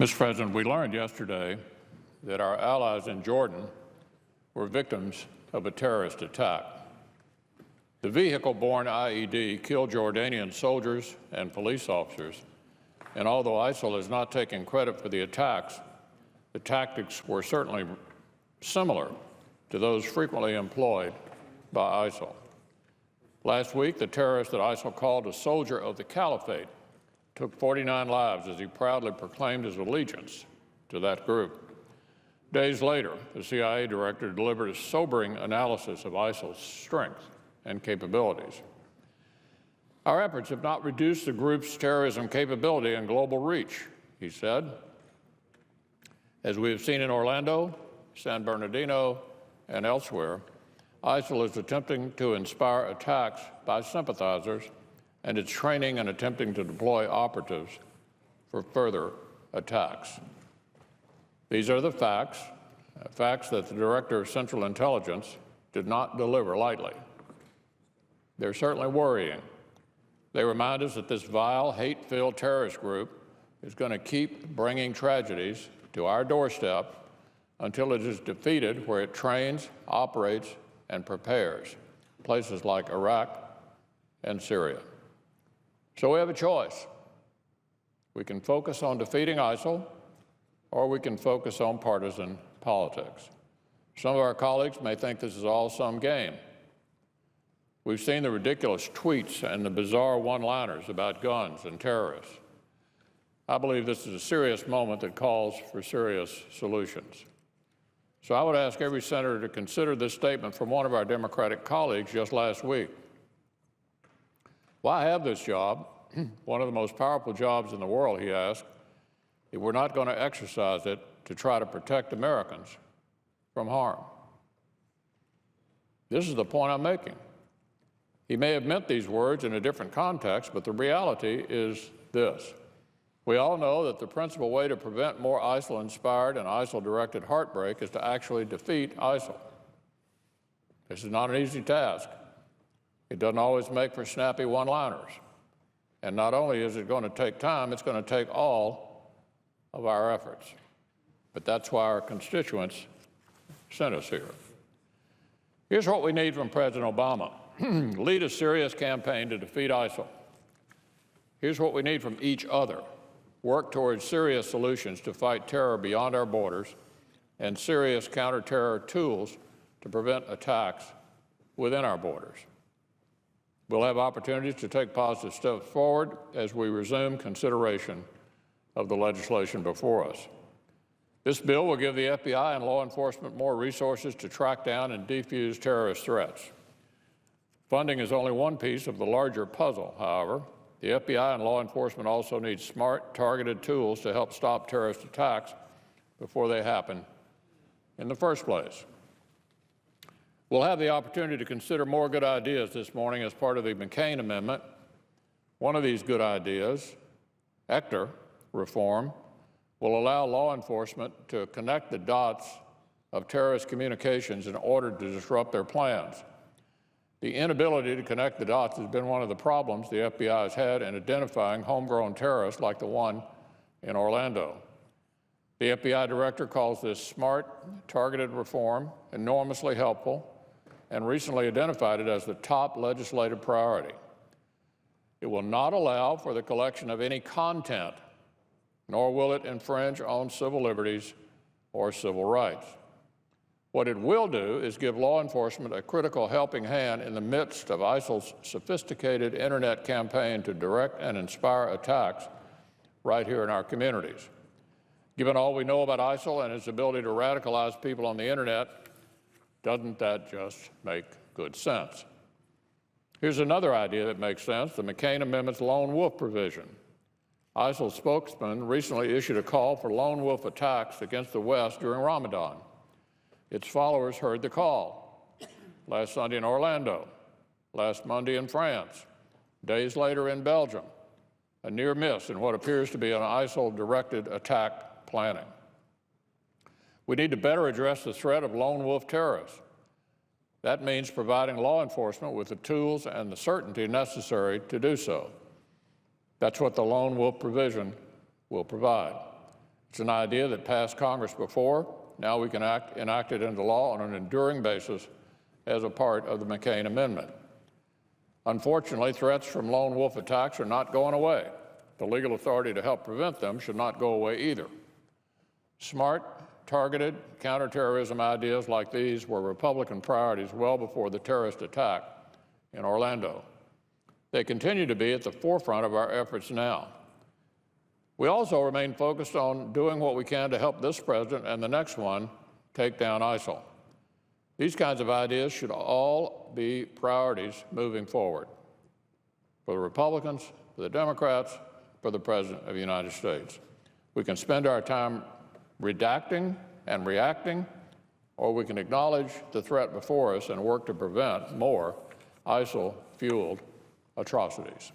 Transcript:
Mr. President, we learned yesterday that our allies in Jordan were victims of a terrorist attack. The vehicle-borne IED killed Jordanian soldiers and police officers, and although ISIL is not taking credit for the attacks, the tactics were certainly similar to those frequently employed by ISIL. Last week, the terrorist that ISIL called a soldier of the caliphate took 49 lives as he proudly proclaimed his allegiance to that group. Days later, the CIA director delivered a sobering analysis of ISIL's strength and capabilities. Our efforts have not reduced the group's terrorism capability and global reach, he said. As we have seen in Orlando, San Bernardino, and elsewhere, ISIL is attempting to inspire attacks by sympathizers, and it's training and attempting to deploy operatives for further attacks. These are the facts that the Director of Central Intelligence did not deliver lightly. They're certainly worrying. They remind us that this vile, hate-filled terrorist group is going to keep bringing tragedies to our doorstep until it is defeated where it trains, operates, and prepares, places like Iraq and Syria. So we have a choice. We can focus on defeating ISIL, or we can focus on partisan politics. Some of our colleagues may think this is all some game. We've seen the ridiculous tweets and the bizarre one-liners about guns and terrorists. I believe this is a serious moment that calls for serious solutions. So I would ask every senator to consider this statement from one of our Democratic colleagues just last week. Why have this job, one of the most powerful jobs in the world, he asked, if we're not going to exercise it to try to protect Americans from harm? This is the point I'm making. He may have meant these words in a different context, but the reality is this. We all know that the principal way to prevent more ISIL-inspired and ISIL-directed heartbreak is to actually defeat ISIL. This is not an easy task. It doesn't always make for snappy one-liners. And not only is it going to take time, it's going to take all of our efforts. But that's why our constituents sent us here. Here's what we need from President Obama. Lead a serious campaign to defeat ISIL. Here's what we need from each other. Work towards serious solutions to fight terror beyond our borders and serious counter-terror tools to prevent attacks within our borders. We'll have opportunities to take positive steps forward as we resume consideration of the legislation before us. This bill will give the FBI and law enforcement more resources to track down and defuse terrorist threats. Funding is only one piece of the larger puzzle, however. The FBI and law enforcement also need smart, targeted tools to help stop terrorist attacks before they happen in the first place. We'll have the opportunity to consider more good ideas this morning as part of the McCain Amendment. One of these good ideas, ECTR reform, will allow law enforcement to connect the dots of terrorist communications in order to disrupt their plans. The inability to connect the dots has been one of the problems the FBI has had in identifying homegrown terrorists like the one in Orlando. The FBI director calls this smart, targeted reform enormously helpful and recently identified it as the top legislative priority. It will not allow for the collection of any content, nor will it infringe on civil liberties or civil rights. What it will do is give law enforcement a critical helping hand in the midst of ISIL's sophisticated internet campaign to direct and inspire attacks right here in our communities. Given all we know about ISIL and its ability to radicalize people on the internet, doesn't that just make good sense? Here's another idea that makes sense, the McCain Amendment's lone wolf provision. ISIL spokesman recently issued a call for lone wolf attacks against the West during Ramadan. Its followers heard the call last Sunday in Orlando, last Monday in France, days later in Belgium, a near miss in what appears to be an ISIL-directed attack planning. We need to better address the threat of lone wolf terrorists. That means providing law enforcement with the tools and the certainty necessary to do so. That's what the lone wolf provision will provide. It's an idea that passed Congress before. Now we can enact it into law on an enduring basis as a part of the McCain Amendment. Unfortunately, threats from lone wolf attacks are not going away. The legal authority to help prevent them should not go away either. Smart, targeted counterterrorism ideas like these were Republican priorities well before the terrorist attack in Orlando. They continue to be at the forefront of our efforts now. We also remain focused on doing what we can to help this president and the next one take down ISIL. These kinds of ideas should all be priorities moving forward for the Republicans, for the Democrats, for the President of the United States. We can spend our time redacting and reacting, or we can acknowledge the threat before us and work to prevent more ISIL-fueled atrocities.